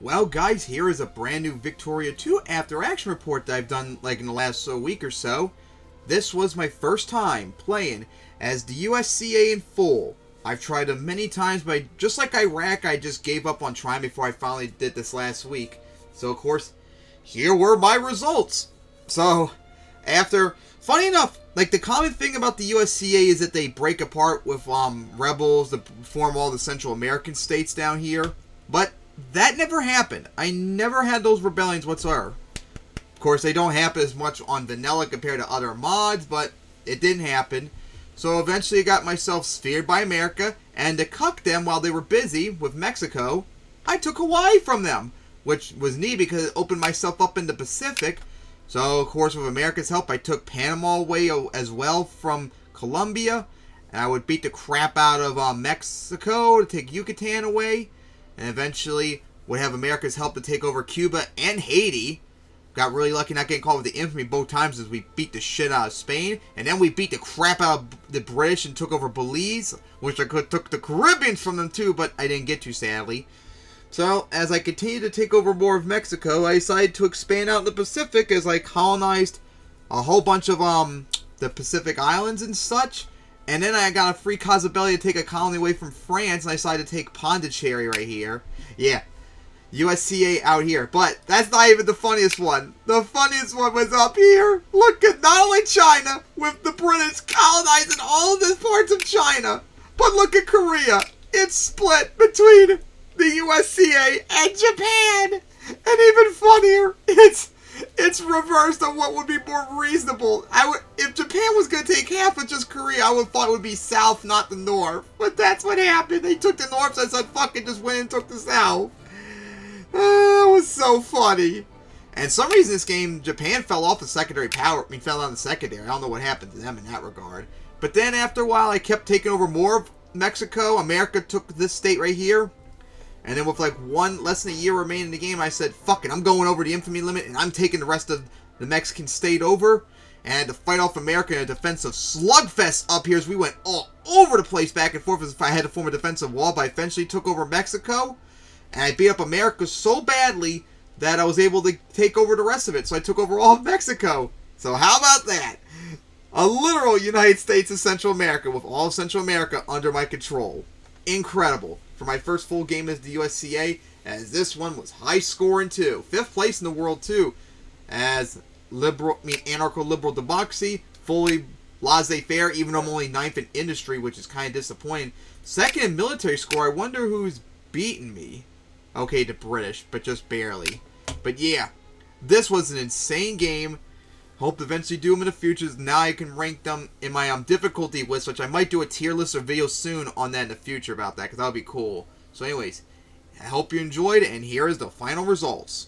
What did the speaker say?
Well, guys, here is a brand new Victoria 2 after action report that I've done like in the last week or so. This was my first time playing as the USCA in full. I've tried it many times, but just like Iraq, I just gave up on trying before I finally did this last week. So, of course, here were my results. So, funny enough, like the common thing about the USCA is that they break apart with rebels to form all the Central American states down here. But that never happened. I never had those rebellions whatsoever. Of course, they don't happen as much on vanilla compared to other mods, but it didn't happen. So eventually I got myself sphered by America, and to cuck them while they were busy with Mexico, I took Hawaii from them, which was neat because it opened myself up in the Pacific. So, of course, with America's help, I took Panama away as well from Colombia, and I would beat the crap out of Mexico to take Yucatan away, and eventually would have America's help to take over Cuba and Haiti. Got really lucky not getting caught with the infamy both times as we beat the shit out of Spain. And then we beat the crap out of the British and took over Belize, which I took the Caribbeans from them too, but I didn't get to, sadly. So, as I continued to take over more of Mexico, I decided to expand out in the Pacific as I colonized a whole bunch of the Pacific Islands and such. And then I got a free Casabelli to take a colony away from France, and I decided to take Pondicherry right here. Yeah. USCA out here. But that's not even the funniest one. The funniest one was up here. Look at not only China, with the British colonizing all of these parts of China, but look at Korea. It's split between the USCA and Japan. And even funnier, it's reversed on what would be more reasonable. If Japan was going to take half of just Korea, I would have thought it would be south, not the north. But that's what happened. They took the north, so I said, fuck it, just went and took the south. That was so funny. And some reason this game, Japan fell off the secondary power. Fell down the secondary. I don't know what happened to them in that regard. But then after a while, I kept taking over more of Mexico. America took this state right here. And then with like less than a year remaining in the game, I said, fuck it, I'm going over the infamy limit and I'm taking the rest of the Mexican state over. And I had to fight off America in a defensive slugfest up here as we went all over the place back and forth as if I had to form a defensive wall. But I eventually took over Mexico. And I beat up America so badly that I was able to take over the rest of it. So I took over all of Mexico. So how about that? A literal United States of Central America with all of Central America under my control. Incredible. For my first full game as the USCA, as this one was high scoring too. 5th place in the world too. As anarcho-liberal democracy, fully laissez-faire, even though I'm only 9th in industry, which is kind of disappointing. 2nd in military score, I wonder who's beaten me. Okay, the British, but just barely. But yeah, this was an insane game. Hope to eventually do them in the future. Now I can rank them in my difficulty list, which I might do a tier list or video soon on that in the future about that, because that would be cool. So anyways, I hope you enjoyed, and here is the final results.